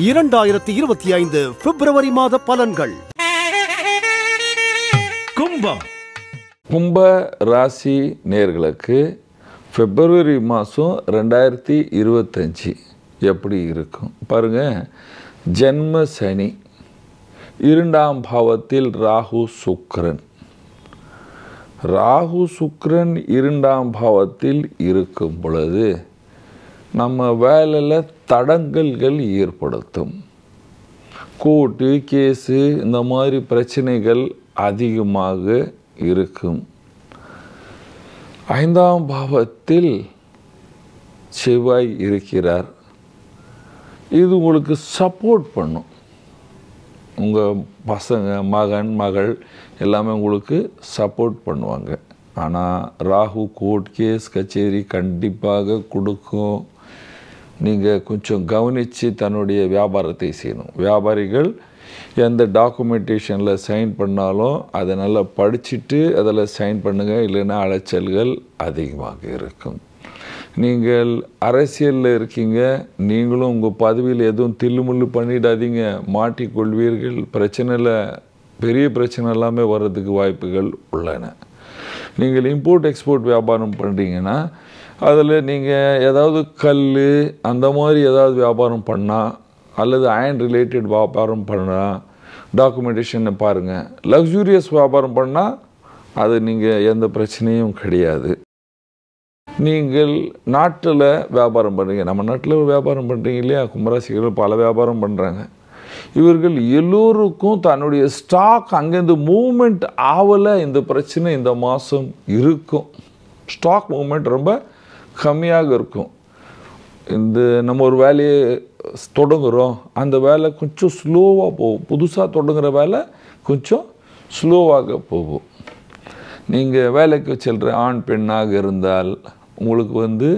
2025 பிப்ரவரி மாத பலன்கள். கும்பம். கும்ப ராசி நேயர்களுக்கு பிப்ரவரி மாதம் 2025 எப்படி இருக்கும் பாருங்க. ஜென்ம சனி, 2ஆம் பாவத்தில் ராகு சுக்கிரன். ராகு சுக்கிரன் 2ஆம் பாவத்தில் இருக்கும் பொழுது நம்ம வேலையில் தடங்கல்கள் ஏற்படுத்தும். கோர்ட்டு கேஸு இந்த மாதிரி பிரச்சனைகள் அதிகமாக இருக்கும். 5ஆம் பாவத்தில் செவ்வாய் இருக்கிறார். இது உங்களுக்கு சப்போர்ட் பண்ணும். உங்கள் பசங்க, மகன், மகள் எல்லாமே உங்களுக்கு சப்போர்ட் பண்ணுவாங்க. ஆனால் ராகு கோர்ட் கேஸ் கச்சேரி கண்டிப்பாக கொடுக்கும். நீங்கள் கொஞ்சம் கவனித்து தன்னுடைய வியாபாரத்தை செய்யணும். வியாபாரிகள் எந்த டாக்குமெண்டேஷனில் சைன் பண்ணாலும் அதை நல்லா படிச்சுட்டு அதில் சைன் பண்ணுங்கள், இல்லைன்னா அலைச்சல்கள் அதிகமாக இருக்கும். நீங்கள் அரசியலில் இருக்கீங்க, நீங்களும் உங்கள் பதவியில் எதுவும் தில்லுமுள்ளு பண்ணிடாதீங்க, மாட்டிக்கொள்வீர்கள். பிரச்சனையில் பெரிய பிரச்சனை எல்லாமே வர்றதுக்கு வாய்ப்புகள் உள்ளன. நீங்கள் இம்போர்ட் எக்ஸ்போர்ட் வியாபாரம் பண்ணுறீங்கன்னா அதில் நீங்கள் ஏதாவது கல் அந்த மாதிரி ஏதாவது வியாபாரம் பண்ணால், அல்லது அயன் ரிலேட்டட் வியாபாரம் பண்ணால் டாக்குமெண்டேஷனை பாருங்கள். லக்ஸூரியஸ் வியாபாரம் பண்ணால் அது நீங்கள் எந்த பிரச்சனையும் கிடையாது. நீங்கள் நாட்டில் வியாபாரம் பண்ணுறீங்க, நம்ம நாட்டில் வியாபாரம் பண்ணுறீங்க இல்லையா, கும்பராசிகள் பல வியாபாரம் பண்ணுறாங்க. இவர்கள் எல்லோருக்கும் தன்னுடைய ஸ்டாக் அங்கேருந்து மூவ்மெண்ட் ஆகலை. இந்த பிரச்சனை இந்த மாதம் இருக்கும். ஸ்டாக் மூவ்மெண்ட் ரொம்ப கம்மியாக இருக்கும். இந்த நம்ம ஒரு வேலையை தொடங்குகிறோம், அந்த வேலை கொஞ்சம் ஸ்லோவாக போகும். புதுசாக தொடங்குகிற வேலை கொஞ்சம் ஸ்லோவாக போகும். நீங்கள் வேலைக்கு செல்கிற ஆண் பெண்ணாக இருந்தால் உங்களுக்கு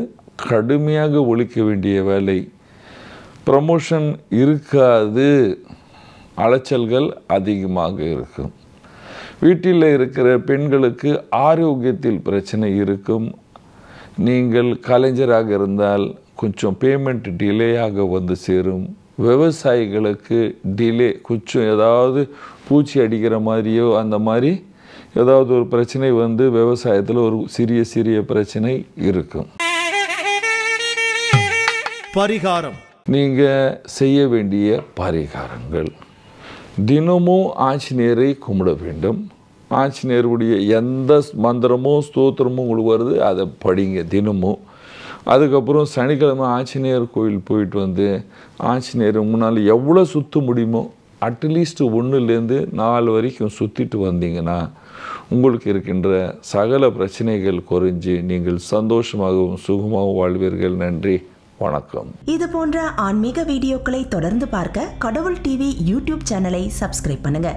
கடுமையாக ஒழிக்க வேண்டிய வேலை, ப்ரமோஷன் இருக்காது, அலைச்சல்கள் அதிகமாக இருக்கும். வீட்டில் இருக்கிற பெண்களுக்கு ஆரோக்கியத்தில் பிரச்சனை இருக்கும். நீங்கள் கலைஞராக இருந்தால் கொஞ்சம் பேமெண்ட் டிலேயாக வந்து சேரும். விவசாயிகளுக்கு டிலே, கொஞ்சம் ஏதாவது பூச்சி அடிக்கிற மாதிரியோ அந்த மாதிரி ஏதாவது ஒரு பிரச்சனை விவசாயத்தில் ஒரு சிறிய பிரச்சனை இருக்கும். பரிகாரம். நீங்கள் செய்ய வேண்டிய பரிகாரங்கள், தினமும் ஆஞ்சநேயரை கும்பிட வேண்டும். ஆஞ்சநேயருடைய எந்த மந்திரமோ ஸ்தோத்திரமோ உங்களுக்கு வருது அதை படிங்க தினமும். அதுக்கப்புறம் சனிக்கிழமை ஆஞ்சநேயர் கோயில் போயிட்டு ஆஞ்சநேயர் முன்னால் எவ்வளோ சுற்ற முடியுமோ அட்லீஸ்ட் 1லேருந்து 4 வரைக்கும் சுற்றிட்டு வந்தீங்கன்னா உங்களுக்கு இருக்கின்ற சகல பிரச்சனைகள் குறைஞ்சி நீங்கள் சந்தோஷமாகவும் சுகமாகவும் வாழ்வீர்கள். நன்றி, வணக்கம். இது போன்ற ஆன்மீக வீடியோக்களை தொடர்ந்து பார்க்க கடவுள் டிவி யூடியூப் சேனலை சப்ஸ்கிரைப் பண்ணுங்க.